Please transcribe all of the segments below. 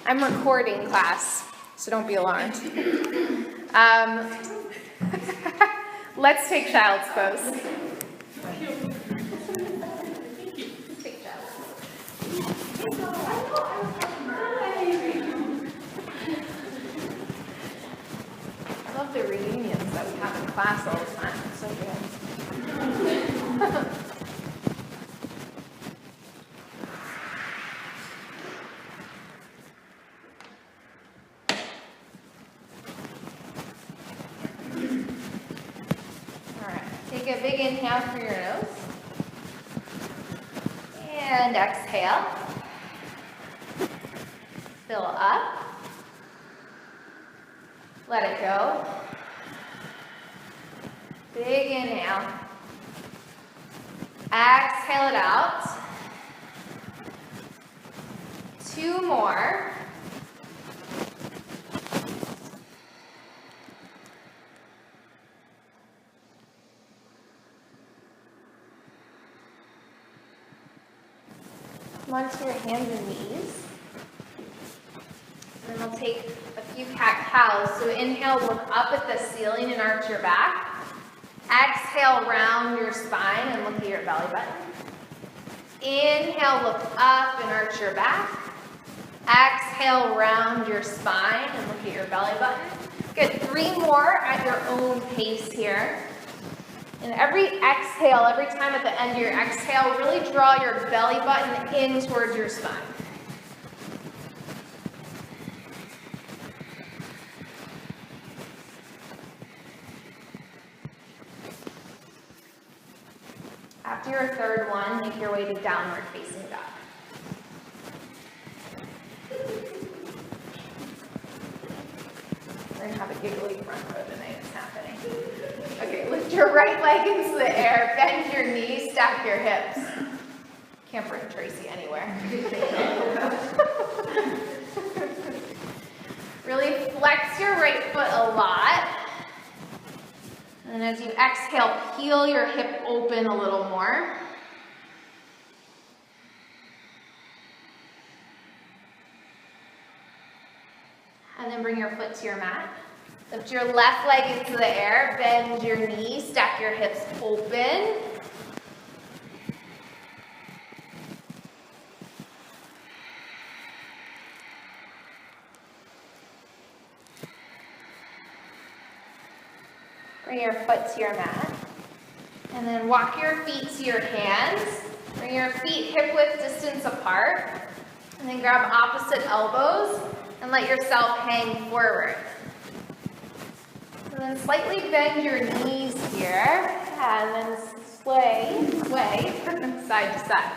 I'm recording class, so don't be alarmed. Let's take child's pose. Take child's pose. I love the reunions that we have in class all the time. It's so good. Take a big inhale through your nose. And exhale. Fill up. Let it go. Big inhale. Exhale it out. 2 more. Come onto your hands and knees. And then we'll take a few cat-cows. So inhale, look up at the ceiling and arch your back. Exhale, round your spine and look at your belly button. Inhale, look up and arch your back. Exhale, round your spine and look at your belly button. Good, 3 more at your own pace here. And every exhale, every time at the end of your exhale, really draw your belly button in towards your spine. After your third one, make your way to downward facing dog. We're going to have a giggly front row tonight. It's happening. Okay, lift your right leg into the air, bend your knees, stack your hips. Can't bring Tracy anywhere. Really flex your right foot a lot. And as you exhale, peel your hip open a little more. And then bring your foot to your mat. Lift your left leg into the air, bend your knees, stack your hips open. Bring your foot to your mat. And then walk your feet to your hands. Bring your feet hip-width distance apart. And then grab opposite elbows and let yourself hang forward. And then slightly bend your knees here, and then sway side to side.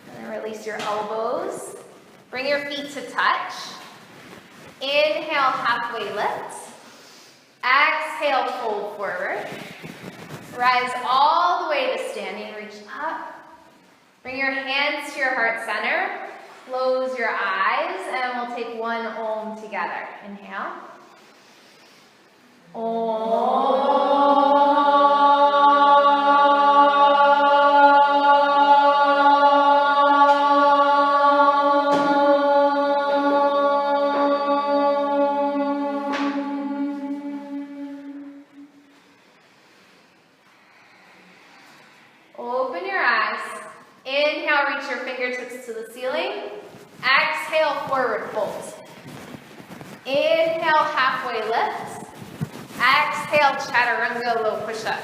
And then release your elbows. Bring your feet to touch. Inhale, halfway lift. Exhale, fold forward. Rise all the way to standing, reach up. Bring your hands to your heart center. Close your eyes, and we'll take 1 Om together. Inhale. Om. Open your eyes. Inhale, reach your fingertips to the ceiling. Exhale, forward fold. Inhale, halfway lift. Exhale, chaturanga, low push-up.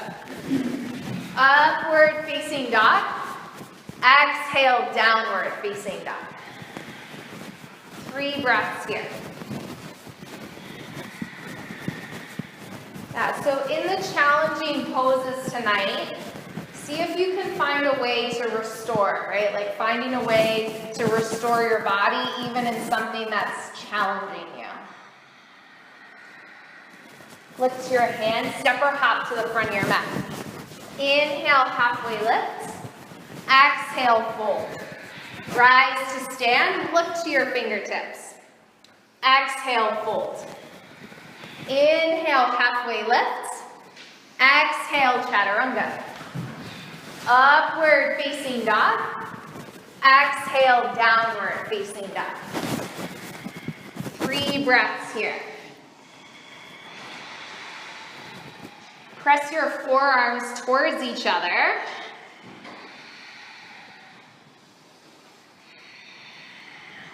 Upward facing dog. Exhale, downward facing dog. 3 breaths here. Yeah, so in the challenging poses tonight, see if you can find a way to restore, right? Like finding a way to restore your body even in something that's challenging you. Lift your hands, step or hop to the front of your mat. Inhale, halfway lift. Exhale, fold. Rise to stand, look to your fingertips. Exhale, fold. Inhale, halfway lift. Exhale, chaturanga. Upward facing dog. Exhale, downward facing dog. 3 breaths here. Press your forearms towards each other.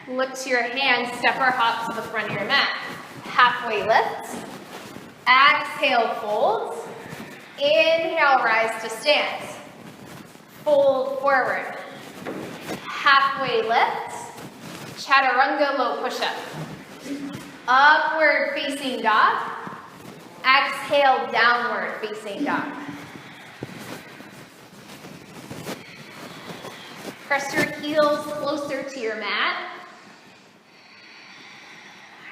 Look to your hands, step or hop to the front of your mat. Halfway lift. Exhale, fold. Inhale, rise to stance. Fold forward. Halfway lift. Chaturanga, low push-up. Upward facing dog. Exhale, downward facing dog. Press your heels closer to your mat.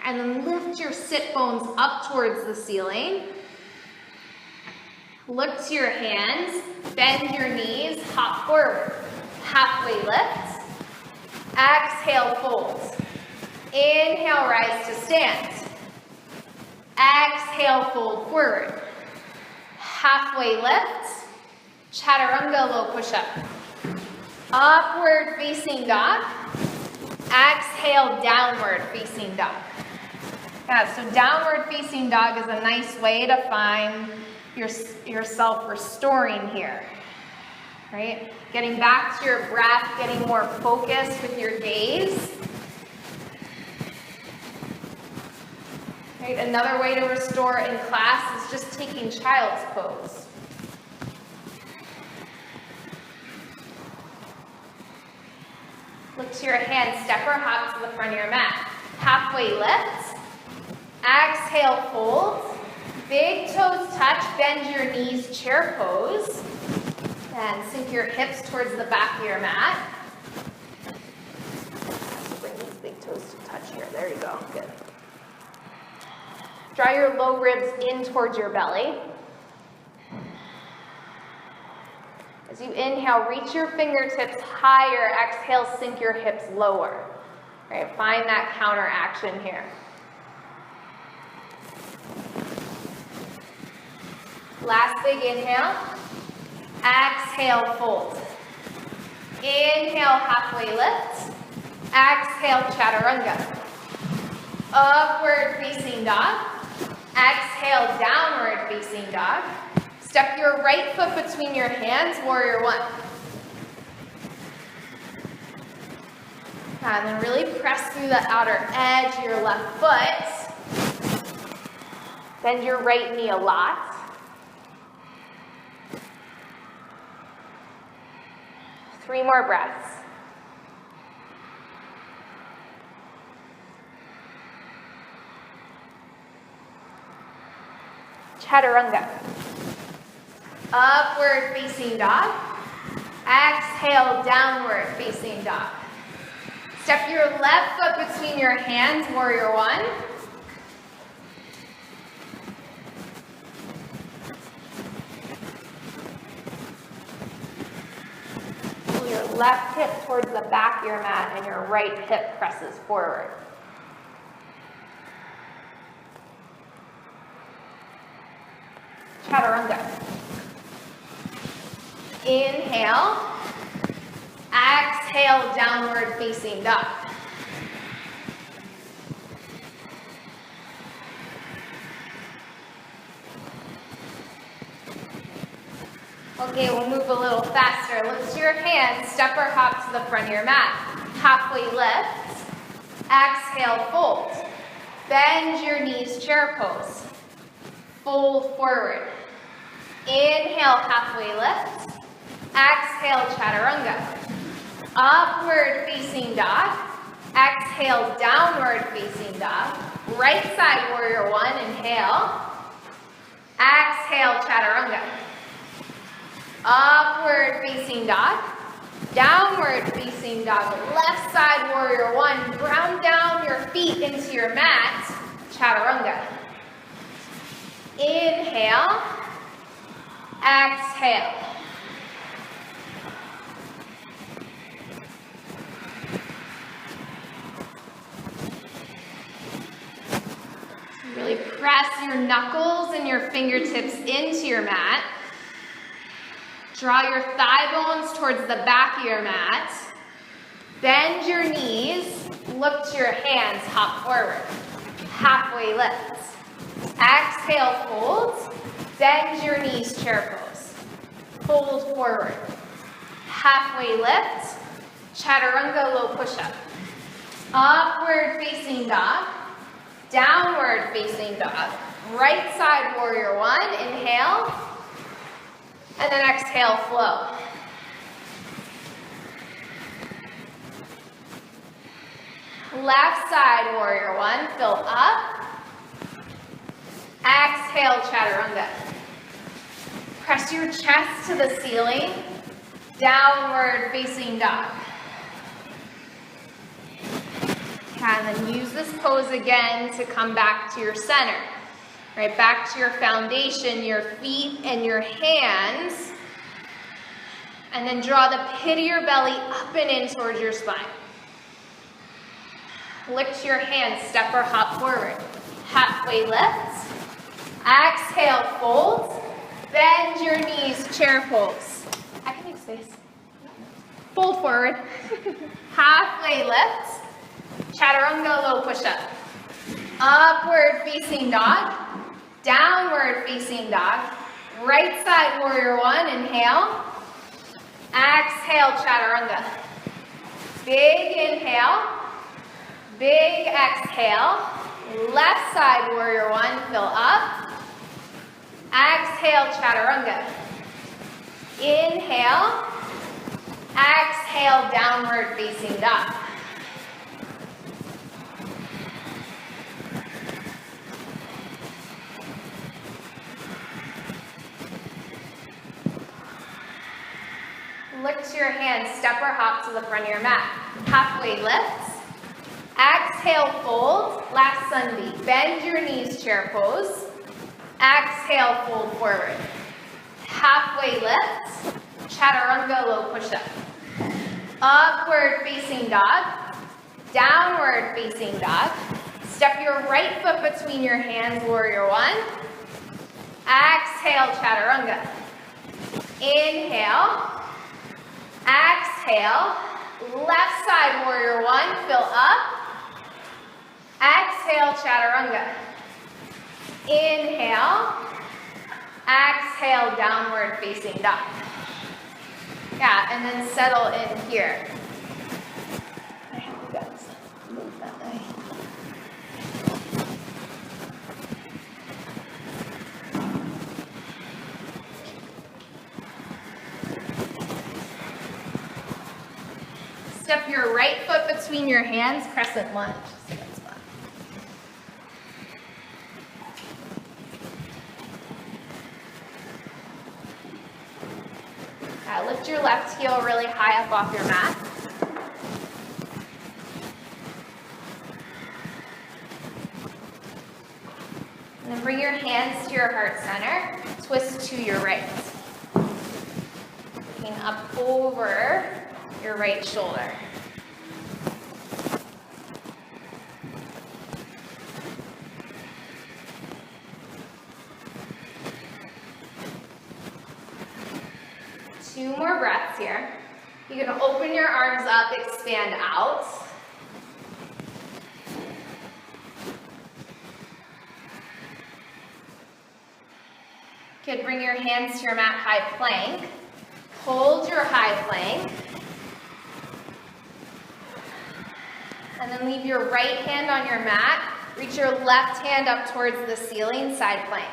And then lift your sit bones up towards the ceiling. Look to your hands, bend your knees, hop forward. Halfway lift. Exhale, fold. Inhale, rise to stance. Exhale, fold forward. Halfway lift. Chaturanga, low push-up. Upward facing dog. Exhale, downward facing dog. Yeah, so downward facing dog is a nice way to find yourself restoring here, right? Getting back to your breath, getting more focused with your gaze. Right? Another way to restore in class is just taking child's pose. Look to your hands, step or hop to the front of your mat. Halfway lift. Exhale, fold. Big toes touch, bend your knees, chair pose. And sink your hips towards the back of your mat. Bring these big toes to touch here. There you go. Good. Draw your low ribs in towards your belly. As you inhale, reach your fingertips higher. Exhale, sink your hips lower. All right, find that counter action here. Last big inhale. Exhale, fold. Inhale, halfway lift. Exhale, chaturanga. Upward facing dog. Exhale, downward facing dog. Step your right foot between your hands, warrior one. And then really press through the outer edge of your left foot. Bend your right knee a lot. Three more breaths. Chaturanga. Upward facing dog. Exhale, downward facing dog. Step your left foot between your hands, warrior one. Pull your left hip towards the back of your mat and your right hip presses forward. Chaturanga. Inhale. Exhale, downward facing dog. Okay, we'll move a little faster. Lift your hands, step or hop to the front of your mat. Halfway lift. Exhale, fold. Bend your knees, chair pose. Fold forward. Inhale, halfway lift. Exhale, chaturanga. Upward facing dog. Exhale, downward facing dog. Right side, warrior one, inhale. Exhale, chaturanga. Upward facing dog. Downward facing dog. Left side, warrior one. Ground down your feet into your mat. Chaturanga. Inhale. Exhale. Press your knuckles and your fingertips into your mat. Draw your thigh bones towards the back of your mat. Bend your knees, look to your hands, hop forward. Halfway lift. Exhale, fold. Bend your knees, chair pose. Fold forward. Halfway lift. Chaturanga, low push-up. Upward facing dog. Downward facing dog. Right side warrior one. Inhale. And then exhale, flow. Left side warrior one. Fill up. Exhale, chaturanga. Press your chest to the ceiling. Downward facing dog. And then use this pose again to come back to your center. Right, back to your foundation, your feet and your hands. And then draw the pit of your belly up and in towards your spine. Lift your hands, step or hop forward. Halfway lift. Exhale, fold. Bend your knees, chair pose. I can make space. Fold forward. Halfway lift. Chaturanga, low push-up. Upward facing dog. Downward facing dog. Right side warrior one, inhale. Exhale, chaturanga. Big inhale. Big exhale. Left side warrior one, fill up. Exhale, chaturanga. Inhale. Exhale, downward facing dog. Lift your hands, step or hop to the front of your mat. Halfway lift. Exhale, fold. Last sunbeam. Bend your knees, chair pose. Exhale, fold forward. Halfway lift. Chaturanga, low push-up. Upward facing dog. Downward facing dog. Step your right foot between your hands, warrior one. Exhale, chaturanga. Inhale. Exhale, left side warrior one, fill up. Exhale, chaturanga. Inhale. Exhale, downward facing dog. Yeah, and then settle in here. I have you guys move that way. Step your right foot between your hands, crescent lunge. So that's fun. Lift your left heel really high up off your mat. And then bring your hands to your heart center. Twist to your right. Looking up over your right shoulder. Two more breaths here. You're going to open your arms up, expand out. Good, bring your hands to your mat, high plank. Hold your high plank. And then leave your right hand on your mat. Reach your left hand up towards the ceiling, side plank.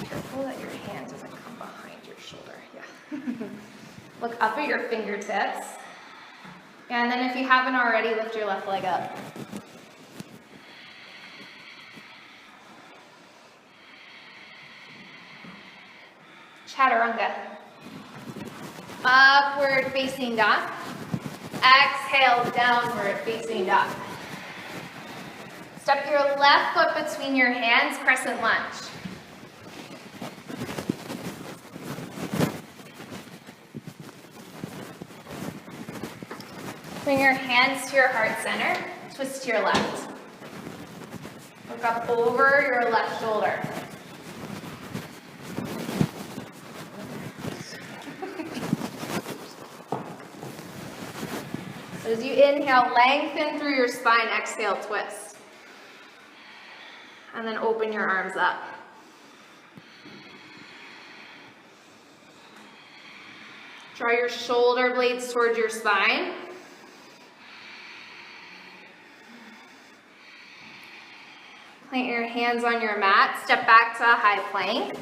Careful that your hand doesn't come behind your shoulder. Yeah. Look up at your fingertips. And then if you haven't already, lift your left leg up. Chaturanga. Upward facing dog. Exhale, downward facing dog. Step your left foot between your hands, crescent lunge. Bring your hands to your heart center. Twist to your left. Look up over your left shoulder. So as you inhale, lengthen through your spine. Exhale, twist. And then open your arms up. Draw your shoulder blades towards your spine. Plant your hands on your mat. Step back to a high plank.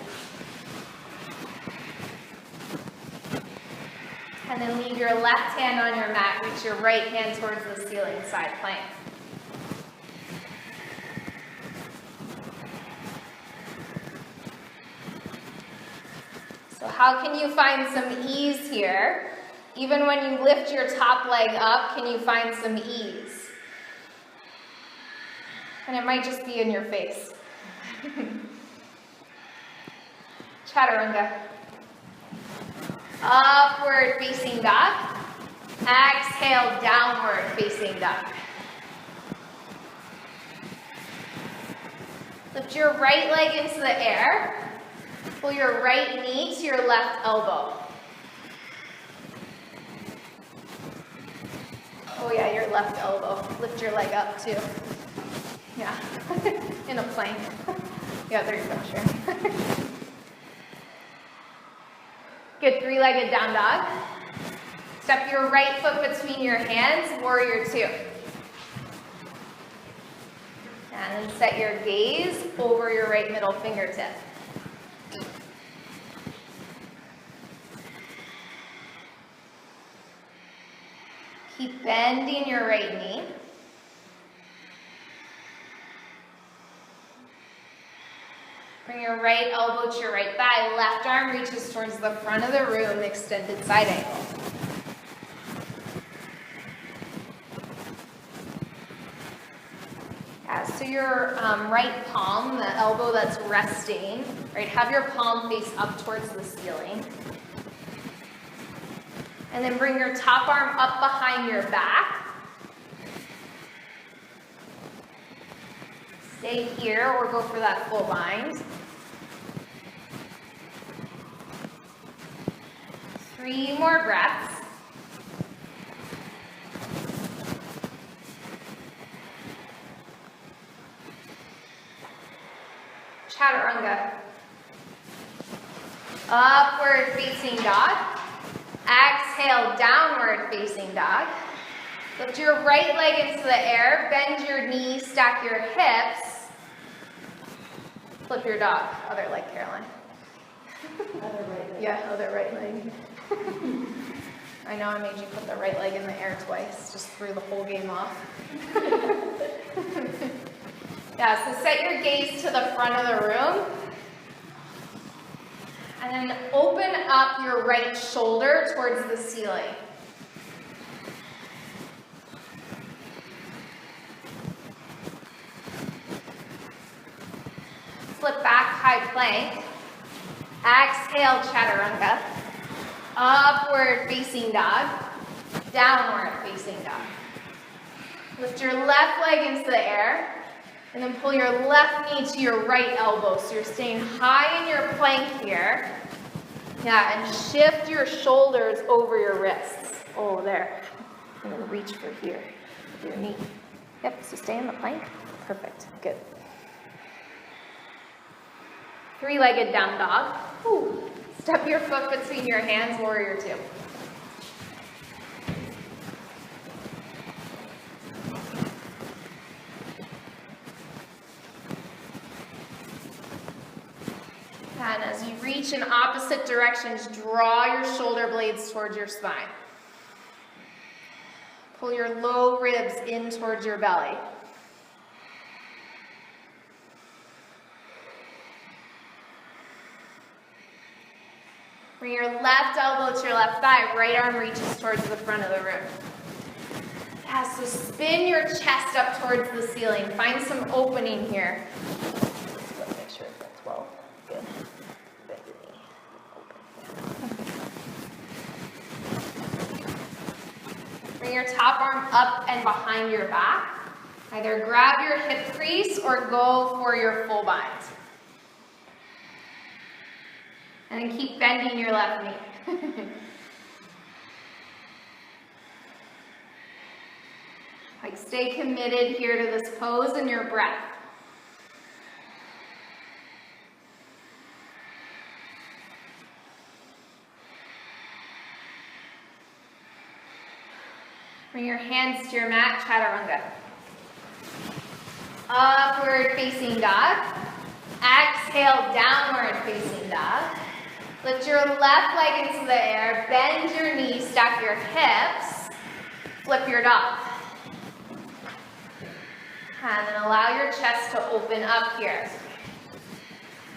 And then leave your left hand on your mat. Reach your right hand towards the ceiling, side plank. So how can you find some ease here? Even when you lift your top leg up, can you find some ease? And it might just be in your face. Chaturanga. Upward facing dog. Exhale, downward facing dog. Lift your right leg into the air. Pull your right knee to your left elbow. Oh yeah, your left elbow. Lift your leg up too. Yeah, in a plank. Yeah, there you go, sure. Good, three-legged down dog. Step your right foot between your hands, warrior two. And then set your gaze over your right middle fingertip. Keep bending your right knee. Bring your right elbow to your right thigh. Left arm reaches towards the front of the room, extended side angle. Yeah, so your right palm, the elbow that's resting, right, have your palm face up towards the ceiling. And then bring your top arm up behind your back. Stay here or go for that full bind. 3 more breaths. Chaturanga. Upward facing dog. Exhale, downward facing dog. Lift your right leg into the air, bend your knees, stack your hips. Flip your dog, other leg, Caroline. Other right leg. Yeah, other right leg. I know I made you put the right leg in the air twice, just threw the whole game off. Yeah, so set your gaze to the front of the room. And then open up your right shoulder towards the ceiling. Flip back, high plank. Exhale, chaturanga. Upward facing dog. Downward facing dog. Lift your left leg into the air. And then pull your left knee to your right elbow. So you're staying high in your plank here. Yeah, and shift your shoulders over your wrists. Oh, there. And then reach for here with your knee. Yep, so stay in the plank. Perfect, good. 3-legged down dog. Ooh. Step your foot between your hands, warrior two. And as you reach in opposite directions, draw your shoulder blades towards your spine. Pull your low ribs in towards your belly. Bring your left elbow to your left thigh, right arm reaches towards the front of the room. Yeah, so spin your chest up towards the ceiling. Find some opening here. Make sure it fits well. Good. Bend your knee. Open. Bring your top arm up and behind your back. Either grab your hip crease or go for your full bind. And then keep bending your left knee. Like stay committed here to this pose and your breath. Bring your hands to your mat, chaturanga. Upward facing dog. Exhale, downward facing dog. Lift your left leg into the air, bend your knees, stack your hips, flip your dog. And then allow your chest to open up here.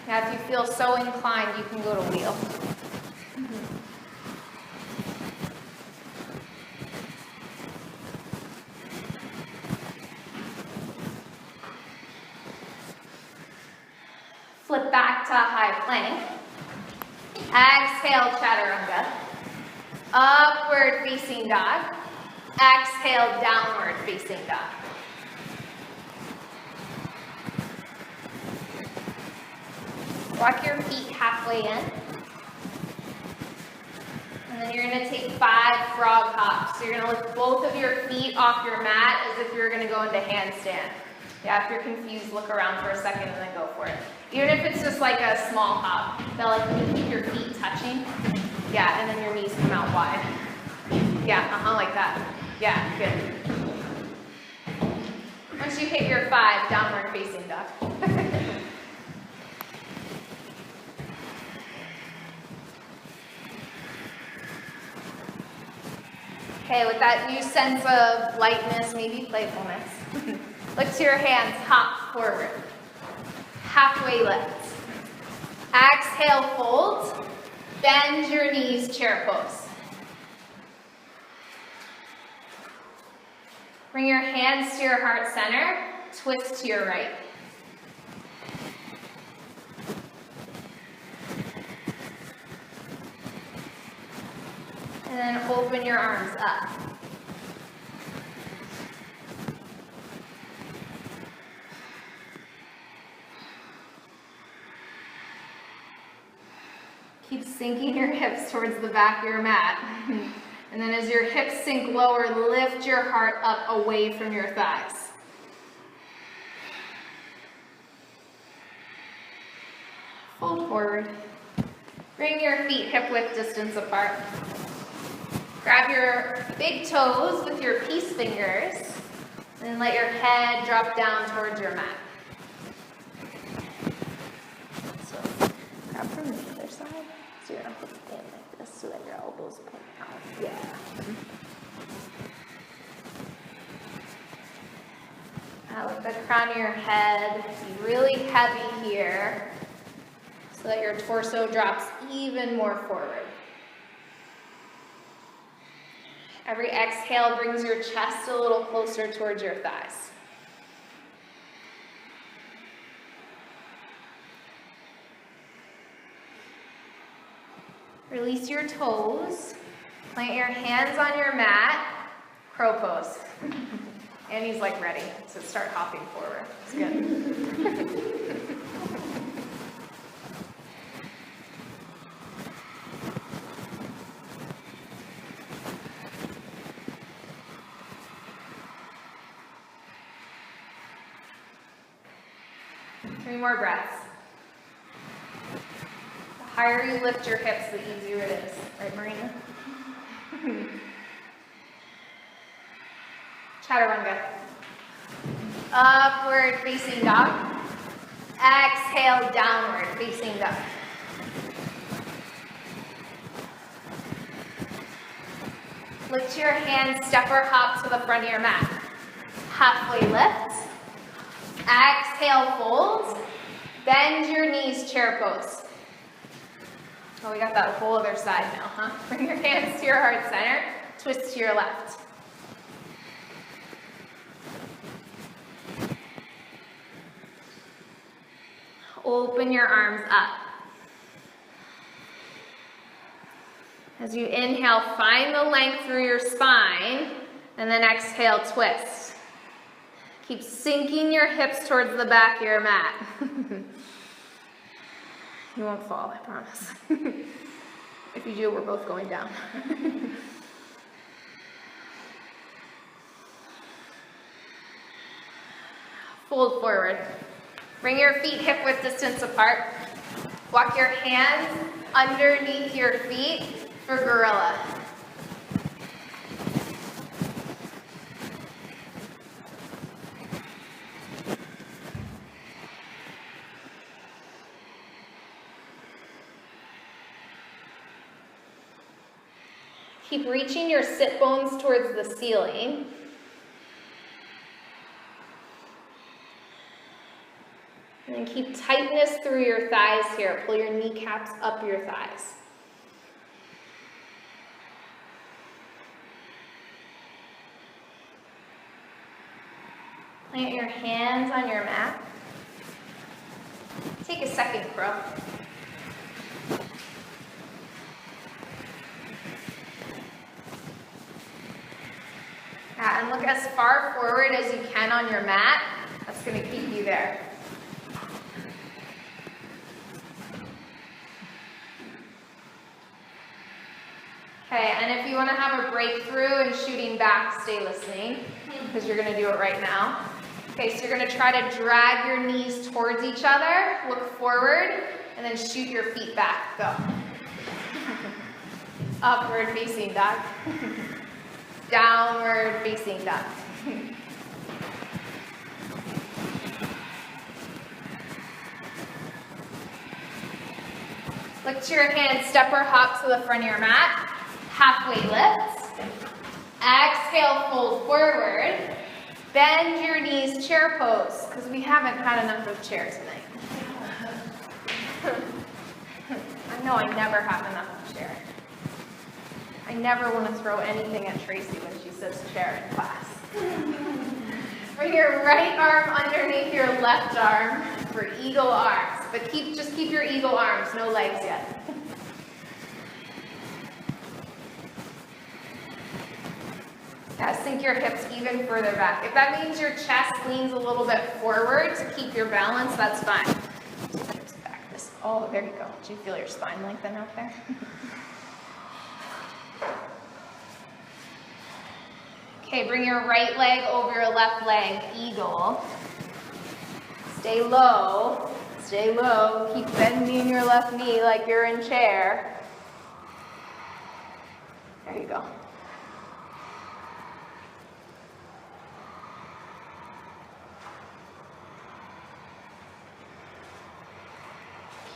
Now if you feel so inclined, you can go to wheel. Flip back to high plank. Exhale, chaturanga. Upward facing dog. Exhale, downward facing dog. Walk your feet halfway in. And then you're going to take 5 frog hops. So you're going to lift both of your feet off your mat as if you're going to go into handstand. Yeah, if you're confused, look around for a second and then go for it. Even if it's just like a small hop, that like you keep your feet touching. Yeah, and then your knees come out wide. Yeah, like that. Yeah, good. Once you hit your 5, downward facing dog. Okay, with that new sense of lightness, maybe playfulness. Look to your hands, hop forward. Halfway lift. Exhale, fold. Bend your knees, chair pose. Bring your hands to your heart center. Twist to your right. And then open your arms up. Keep sinking your hips towards the back of your mat. And then as your hips sink lower, lift your heart up away from your thighs. Fold forward. Bring your feet hip width distance apart. Grab your big toes with your peace fingers, and let your head drop down towards your mat. So grab from the other side. So you're going to put it in like this so that your elbows point out. Yeah. Let the crown of your head be really heavy here so that your torso drops even more forward. Every exhale brings your chest a little closer towards your thighs. Release your toes. Plant your hands on your mat. Crow pose. Annie's like ready, so start hopping forward. It's good. Three more breaths. The higher you lift your hips, the easier it is. Right, Marina? Chaturanga. Upward facing dog. Exhale, downward facing dog. Lift your hands, step or hop to the front of your mat. Halfway lift. Exhale, fold. Bend your knees, chair pose. Oh, we got that whole other side now, huh? Bring your hands to your heart center. Twist to your left. Open your arms up. As you inhale, find the length through your spine. And then exhale, twist. Keep sinking your hips towards the back of your mat. You won't fall, I promise. If you do, we're both going down. Fold forward. Bring your feet hip-width distance apart. Walk your hands underneath your feet for gorilla. Keep reaching your sit bones towards the ceiling. And then keep tightness through your thighs here. Pull your kneecaps up your thighs. Plant your hands on your mat. Take a second crow. And look as far forward as you can on your mat. That's going to keep you there. Okay, and if you want to have a breakthrough and shooting back, stay listening, because you're going to do it right now. Okay, so you're going to try to drag your knees towards each other, look forward, and then shoot your feet back. Go. Upward facing dog. Downward facing dog. Look to your hands, step or hop to the front of your mat. Halfway lift. Exhale, fold forward. Bend your knees, chair pose, because we haven't had enough of chair tonight. I know I never have enough of chair. I never want to throw anything at Tracy when she says chair in class. Bring your right arm underneath your left arm for eagle arms, but just keep your eagle arms, no legs yet. Yeah, sink your hips even further back. If that means your chest leans a little bit forward to keep your balance, that's fine. Back this. Oh, there you go. Do you feel your spine lengthen out there? Okay, bring your right leg over your left leg, eagle. Stay low, keep bending your left knee like you're in chair. There you go.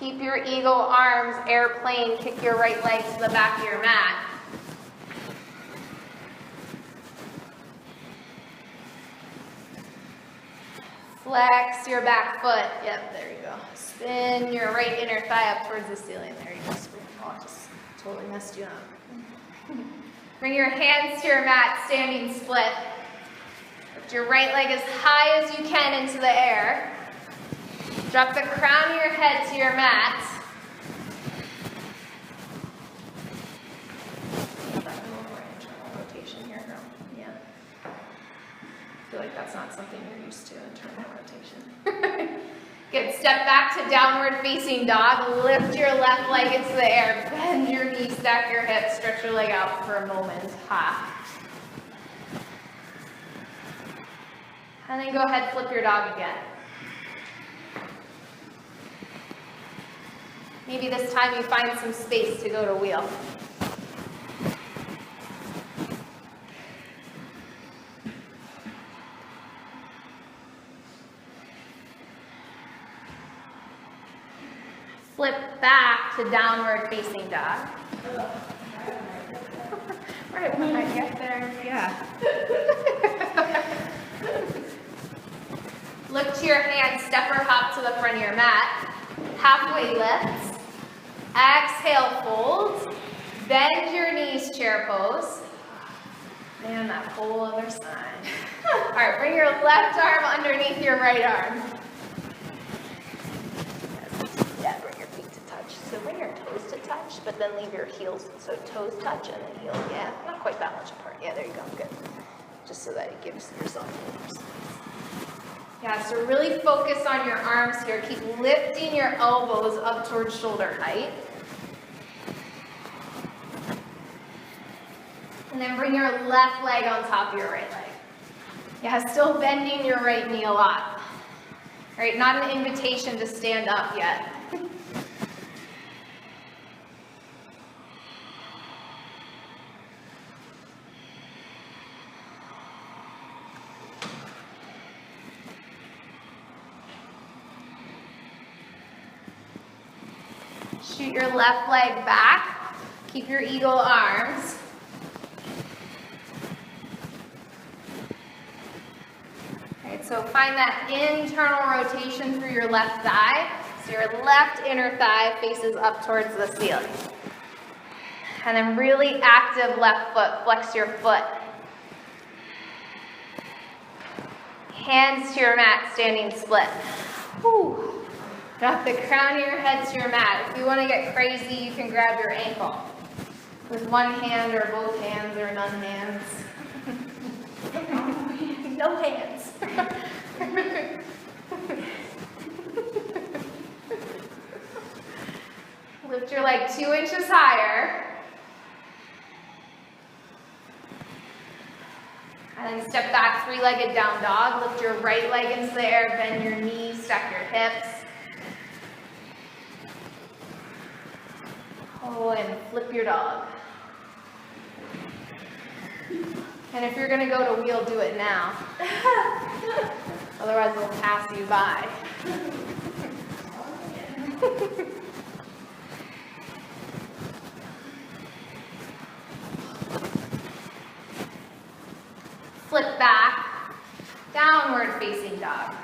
Keep your eagle arms airplane, kick your right leg to the back of your mat. Flex your back foot. Yep, there you go. Spin your right inner thigh up towards the ceiling. There you go. Oh, I just totally messed you up. Bring your hands to your mat, standing split. Lift your right leg as high as you can into the air. Drop the crown of your head to your mat. Rotation here, girl. Yeah. I feel like that's not something you're used to, internal rotation. Good. Step back to downward facing dog. Lift your left leg into the air. Bend your knees, stack your hips, stretch your leg out for a moment. Ha. And then go ahead, flip your dog again. Maybe this time you find some space to go to wheel. Flip back to downward facing dog. Right when I get there, yeah. Look to your hands, step or hop to the front of your mat. Halfway lift. Exhale, fold. Bend your knees, chair pose. Man, that whole other side. All right, bring your left arm underneath your right arm. Yeah, bring your feet to touch. So bring your toes to touch, but then leave your heels. So toes touch and then heels. Yeah, not quite that much apart. Yeah, there you go. Good. just so that it gives yourself more space. Yeah, so really focus on your arms here. Keep lifting your elbows up towards shoulder height. And then bring your left leg on top of your right leg. Yeah, still bending your right knee a lot. All right, not an invitation to stand up yet. Shoot your left leg back. Keep your eagle arms. All right, so find that internal rotation through your left thigh. So your left inner thigh faces up towards the ceiling. And then really active left foot. Flex your foot. Hands to your mat, standing split. Whew. Drop the crown of your head to your mat. If you want to get crazy, you can grab your ankle with one hand or both hands or none hands. No hands. Lift your leg 2 inches higher. And then step back, 3-legged down dog. Lift your right leg into the air, bend your knees, stack your hips. Oh, and flip your dog. And if you're going to go to wheel, do it now. Otherwise, we'll pass you by. Flip back, downward facing dog.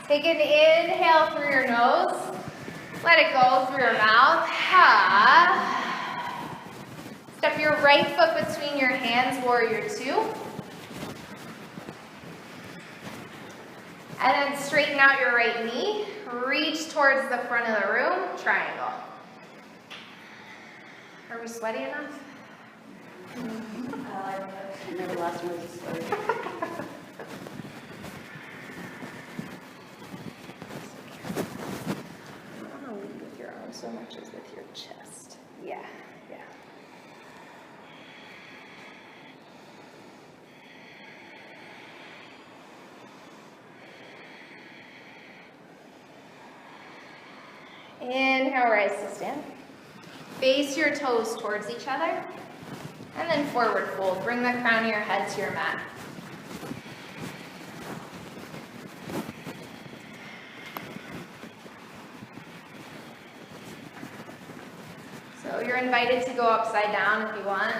Take an inhale through your nose. Let it go through your mouth. Step your right foot between your hands, warrior 2. And then straighten out your right knee. Reach towards the front of the room, triangle. Are we sweaty enough? I never last one was sweaty. I don't want to lead with your arms so much as with your chest. Yeah. Inhale, rise to stand. Face your toes towards each other. And then forward fold. Bring the crown of your head to your mat. So you're invited to go upside down if you want.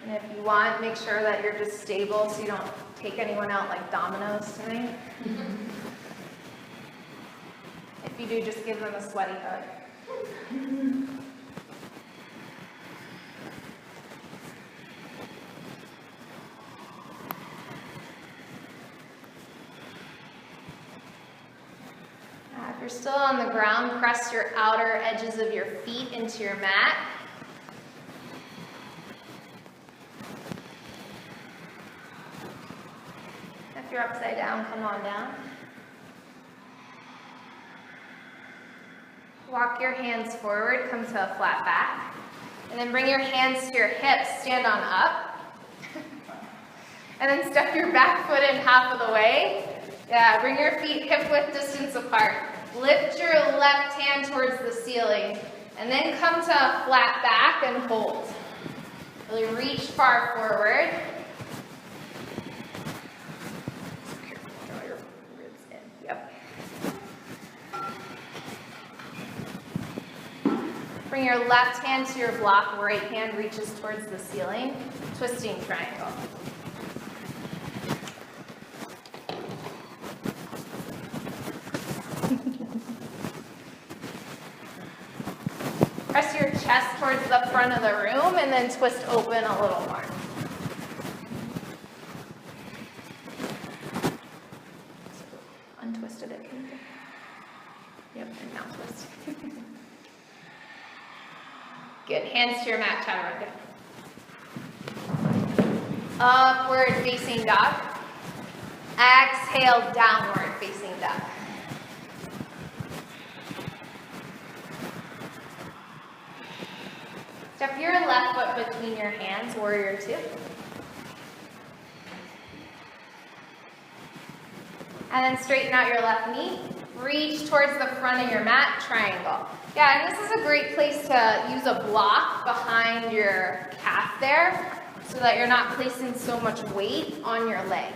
And if you want, make sure that you're just stable so you don't take anyone out like dominoes tonight. If you do, just give them a sweaty hug. If you're still on the ground, press your outer edges of your feet into your mat. If you're upside down, come on down. Walk your hands forward, come to a flat back. And then bring your hands to your hips, stand on up. And then step your back foot in half of the way. Yeah, bring your feet hip width distance apart. Lift your left hand towards the ceiling. And then come to a flat back and hold. Really reach far forward. Draw your ribs in. Yep. Bring your left hand to your block, right hand reaches towards the ceiling, twisting triangle. Press your chest towards the front of the room and then twist open a little more. Untwisted it. Yep, and now twist. Good. Hands to your mat, chaturanga. Upward facing dog. Exhale, downward facing dog. Step your left foot between your hands, warrior two. And then straighten out your left knee. Reach towards the front of your mat, triangle. Yeah, and this is a great place to use a block behind your calf there so that you're not placing so much weight on your leg.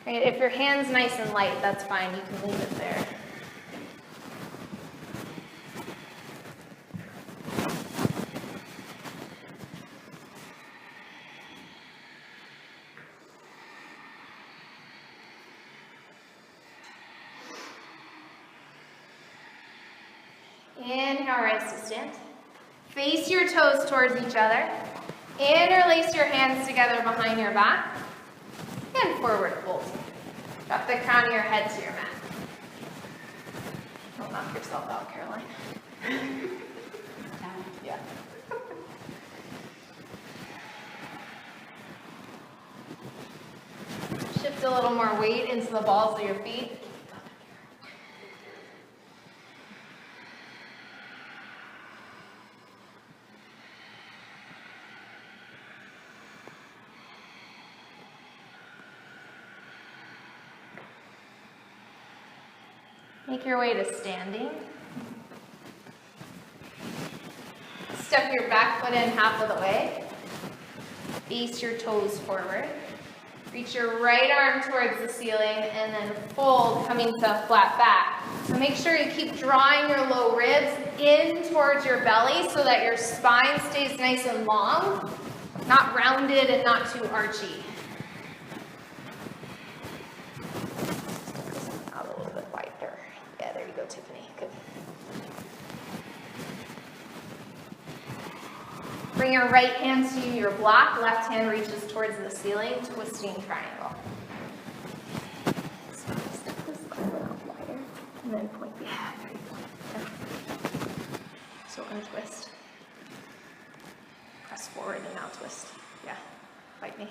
Right? If your hand's nice and light, that's fine. You can leave it there. Inhale, rise to stand. Face your toes towards each other. Interlace your hands together behind your back. And forward fold. Drop the crown of your head to your mat. Don't knock yourself out, Caroline. Yeah. Shift a little more weight into the balls of your feet. Make your way to standing. Step your back foot in half of the way. Face your toes forward. Reach your right arm towards the ceiling and then fold, coming to a flat back. So make sure you keep drawing your low ribs in towards your belly so that your spine stays nice and long, not rounded and not too archy. Tiffany, good. Bring your right hand to your block, left hand reaches towards the ceiling, twisting triangle. So step this leg out wider, and then point behind. Okay. So untwist. Press forward and now twist. Yeah, fight me.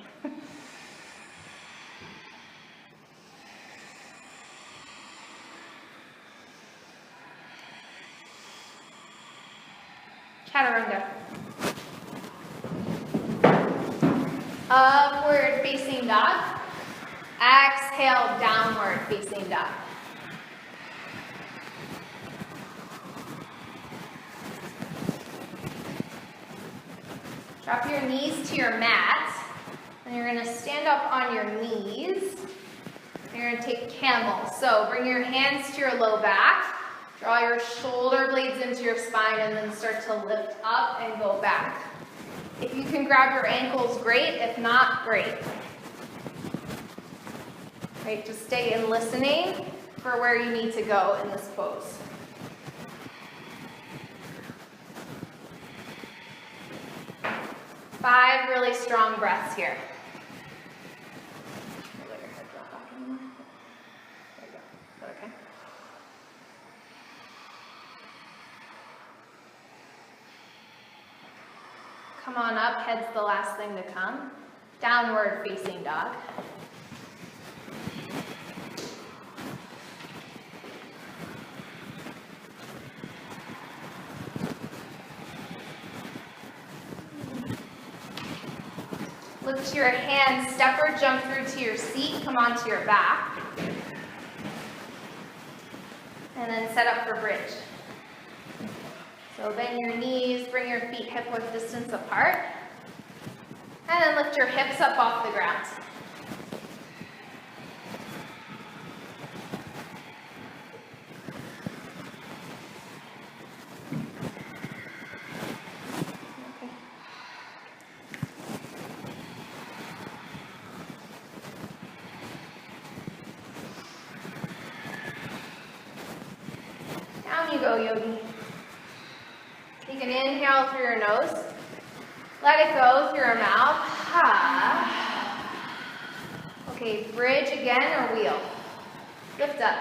Chaturanga. Upward facing dog. Exhale, downward facing dog. Drop your knees to your mat. And you're going to stand up on your knees. You're going to take camel. So bring your hands to your low back. Draw your shoulder blades into your spine and then start to lift up and go back. If you can grab your ankles, great. If not, great. Right, just stay in listening for where you need to go in this pose. Five really strong breaths here. Let your head drop back in there. There you go. Is that okay? Come on up, head's the last thing to come. Downward facing dog. Lift your hands, step or jump through to your seat, come onto your back. And then set up for bridge. So bend your knees, bring your feet hip-width distance apart. And then lift your hips up off the ground. Okay. Down you go, yogi. You can inhale through your nose. Let it go through your mouth. Okay, bridge again or wheel. Lift up.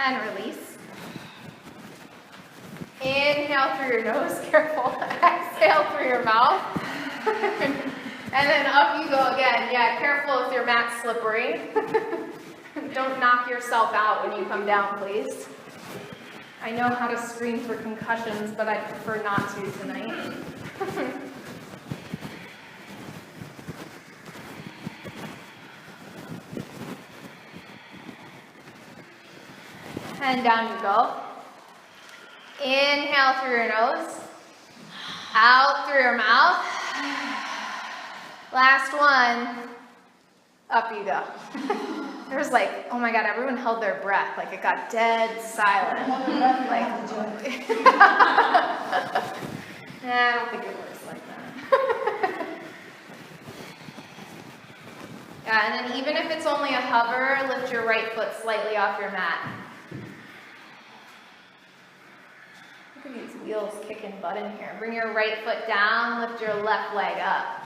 and release. Inhale through your nose, careful. Exhale through your mouth. And then up you go again. Yeah, careful if your mat's slippery. Don't knock yourself out when you come down, please. I know how to screen for concussions, but I prefer not to tonight. And down you go. Inhale through your nose. Out through your mouth. Last one. Up you go. There was like, oh my God, everyone held their breath. Like it got dead silent. Like, I don't think it works like that. Yeah, and then even if it's only a hover, lift your right foot slightly off your mat. Look at these wheels kicking butt in here. Bring your right foot down, lift your left leg up.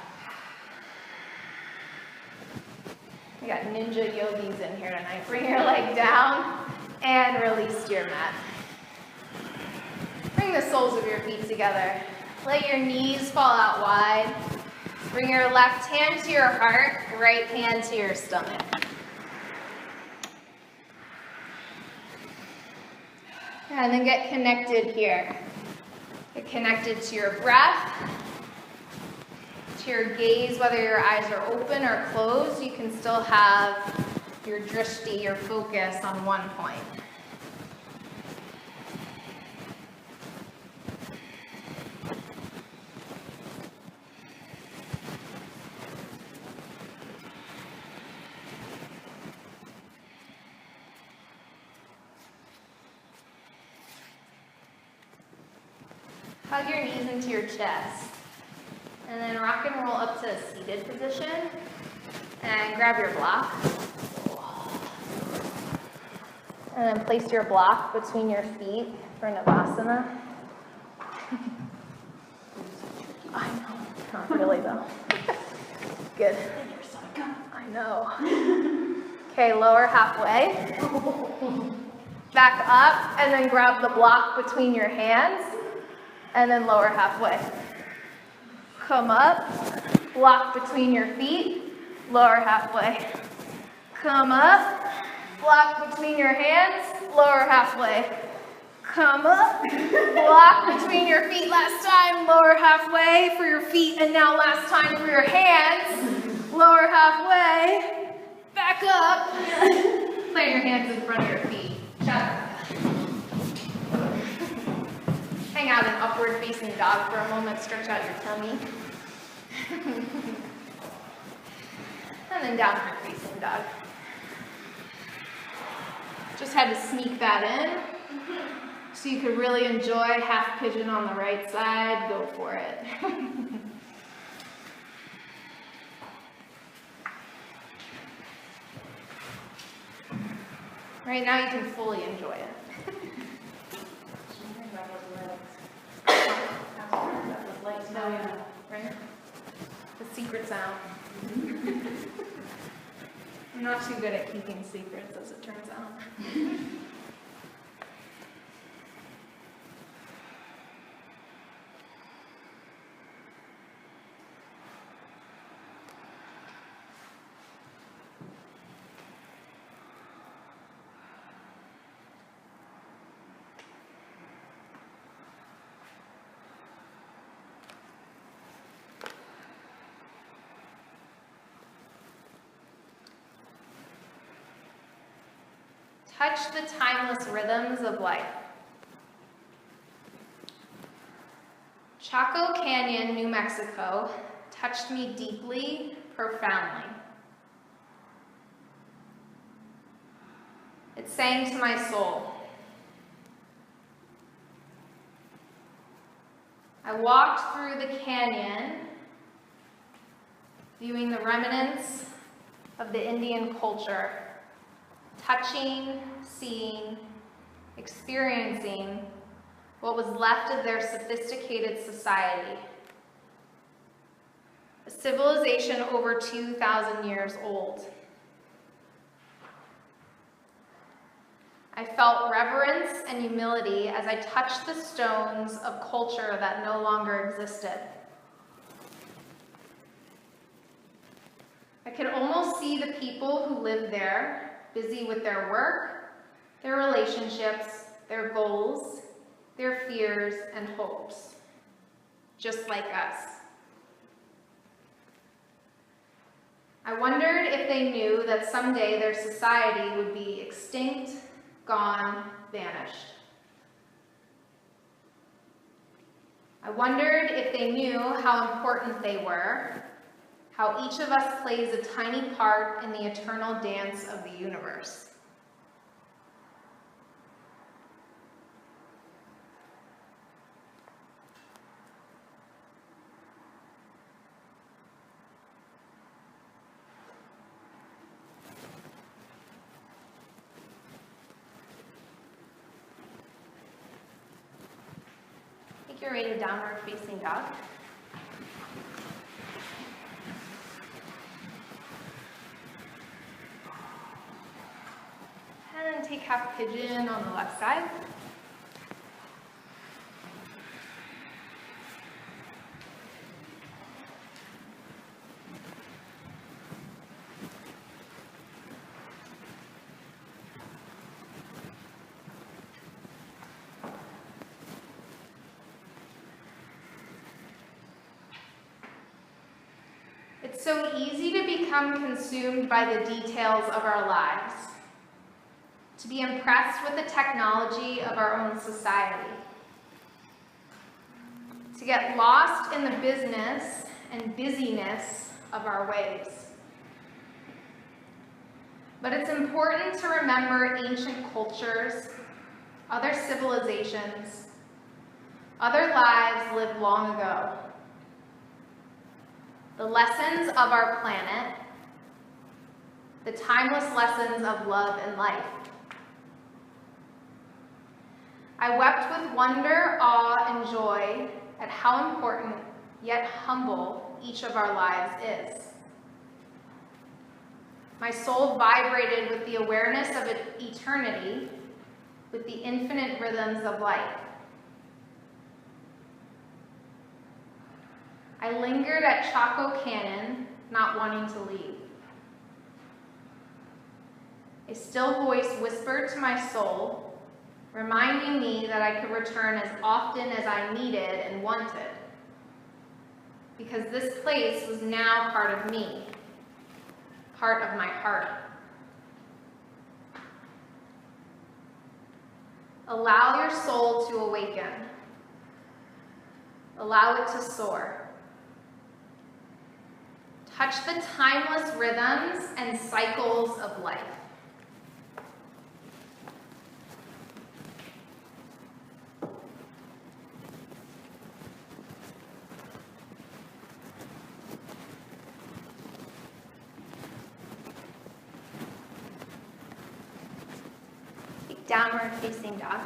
We got ninja yogis in here tonight. Bring your leg down and release to your mat. Bring the soles of your feet together. Let your knees fall out wide. Bring your left hand to your heart, right hand to your stomach. And then get connected here. Get connected to your breath, to your gaze, whether your eyes are open or closed. You can still have your drishti, your focus on one point. Hug your knees into your chest. And then rock and roll up to a seated position. And grab your block. And then place your block between your feet for Savasana. I know. Not really though. Good. I know. Okay, lower halfway. Back up and then grab the block between your hands. And then lower halfway. Come up, block between your feet, lower halfway. Come up, block between your hands, lower halfway. Come up, block between your feet, last time, lower halfway for your feet, and now last time for your hands, lower halfway, back up. Plant your hands in front of your feet. Chaturanga. Hang out in upward facing dog for a moment, stretch out your tummy. And then downward facing dog. Just had to sneak that in so you could really enjoy half pigeon on the right side. Go for it. Right now you can fully enjoy it. Oh yeah, right? The secret's out. I'm not too good at keeping secrets, as it turns out. Touch the timeless rhythms of life. Chaco Canyon, New Mexico, touched me deeply, profoundly. It sang to my soul. I walked through the canyon, viewing the remnants of the Indian culture, touching, seeing, experiencing what was left of their sophisticated society. A civilization over 2,000 years old. I felt reverence and humility as I touched the stones of culture that no longer existed. I could almost see the people who lived there, busy with their work, their relationships, their goals, their fears and hopes, just like us. I wondered if they knew that someday their society would be extinct, gone, vanished. I wondered if they knew how important they were, how each of us plays a tiny part in the eternal dance of the universe. Make your way to downward facing dog. And then take half pigeon on the left side. It's so easy to become consumed by the details of our lives, to be impressed with the technology of our own society, to get lost in the business and busyness of our ways. But it's important to remember ancient cultures, other civilizations, other lives lived long ago. The lessons of our planet, the timeless lessons of love and life. I wept with wonder, awe, and joy at how important yet humble each of our lives is. My soul vibrated with the awareness of eternity, with the infinite rhythms of life. I lingered at Chaco Canyon, not wanting to leave. A still voice whispered to my soul, reminding me that I could return as often as I needed and wanted, because this place was now part of me, part of my heart. Allow your soul to awaken. Allow it to soar. Touch the timeless rhythms and cycles of life. Take downward facing dog.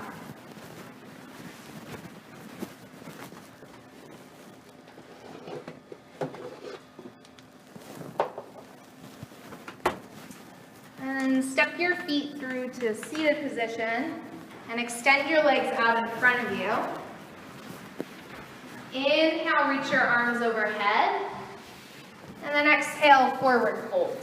And step your feet through to seated position and extend your legs out in front of you. Inhale, reach your arms overhead. And then exhale, forward fold.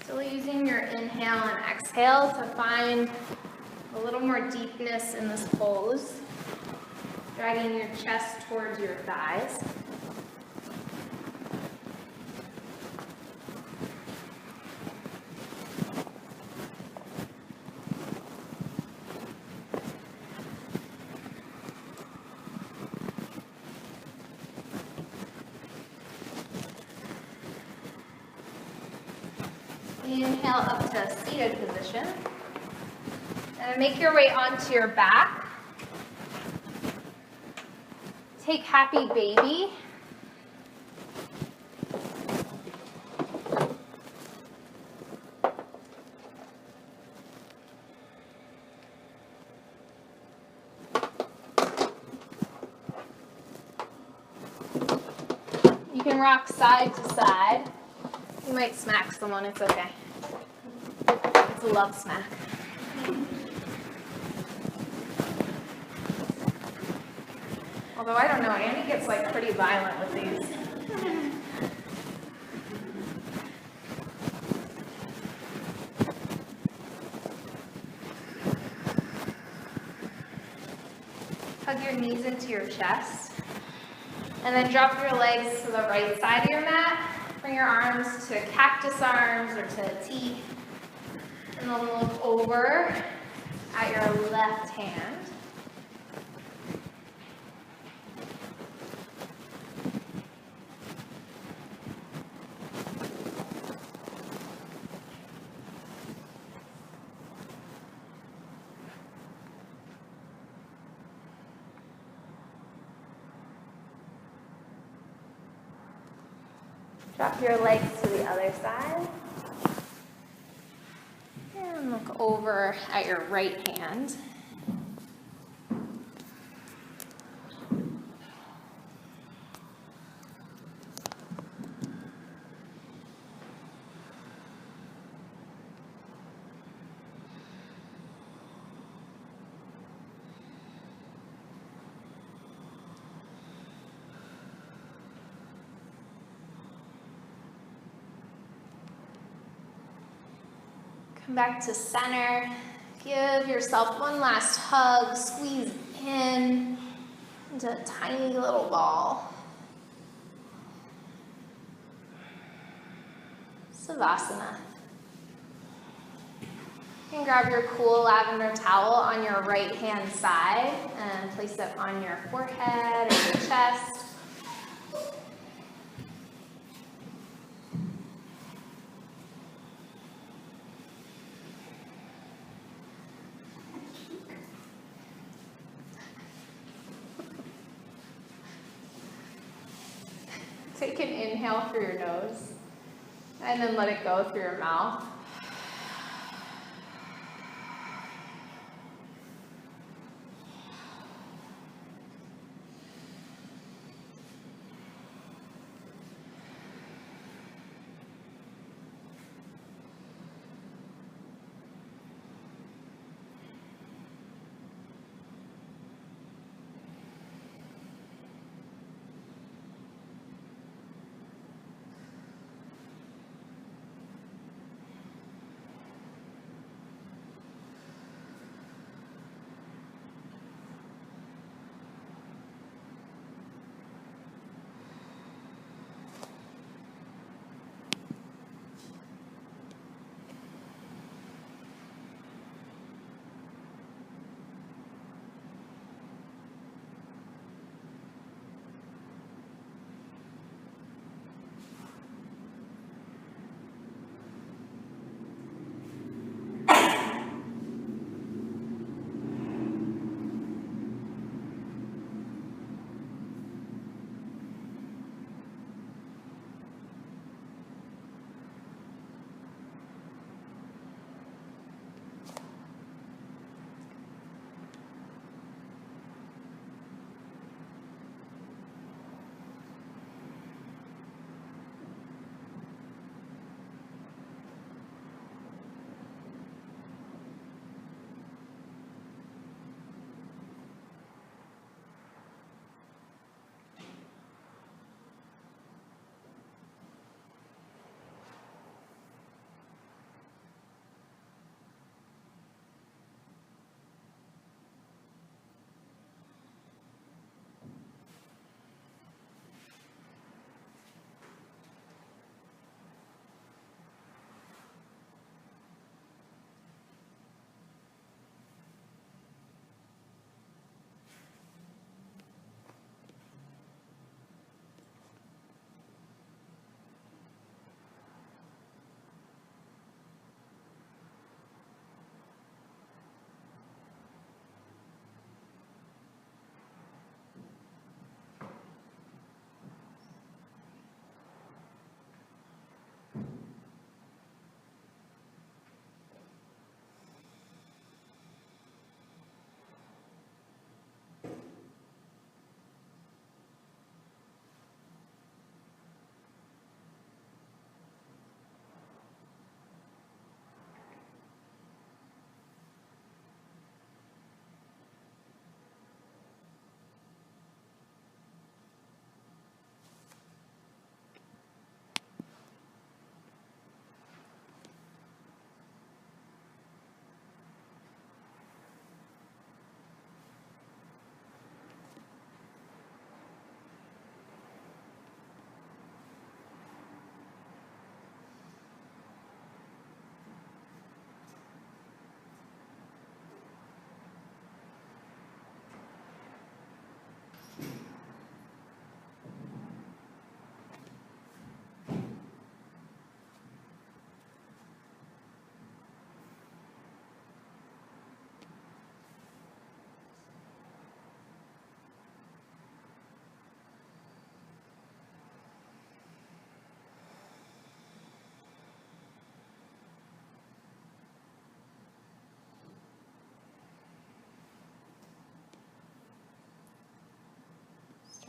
Still using your inhale and exhale to find a little more deepness in this pose, dragging your chest towards your thighs. Inhale up to seated position. And make your way onto your back. Take happy baby. rock side to side. You might smack someone, it's okay. It's a love smack. Although I don't know, Annie gets like pretty violent with these. Hug your knees into your chest. And then drop your legs to the right side of your mat. Bring your arms to cactus arms or to a T. And then look over at your left hand. Drop your legs to the other side. And look over at your right hand. Come back to center. Give yourself one last hug. Squeeze in into a tiny little ball. Savasana. You can grab your cool lavender towel on your right hand side and place it on your forehead or your chest. Take an inhale through your nose and then let it go through your mouth.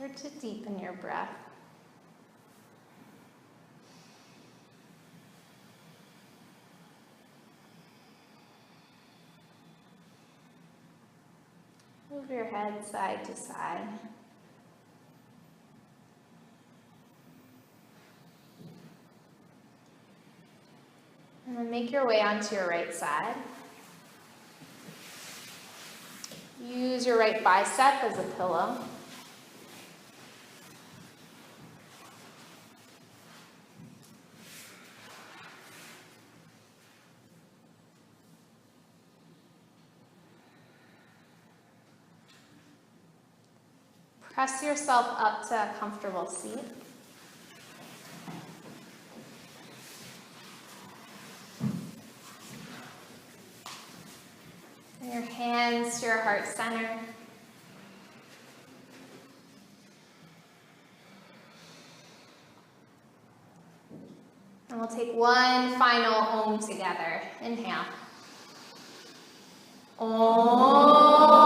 or to deepen your breath. Move your head side to side. And then make your way onto your right side. Use your right bicep as a pillow. Press yourself up to a comfortable seat. And your hands to your heart center. And we'll take one final Om together. Inhale. Om.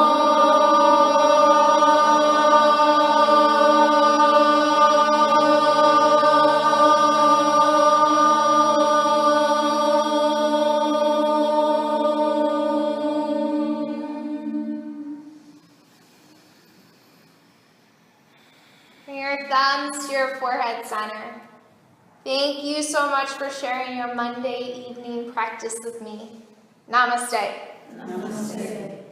Bring your thumbs to your forehead center. Thank you so much for sharing your Monday evening practice with me. Namaste. Namaste.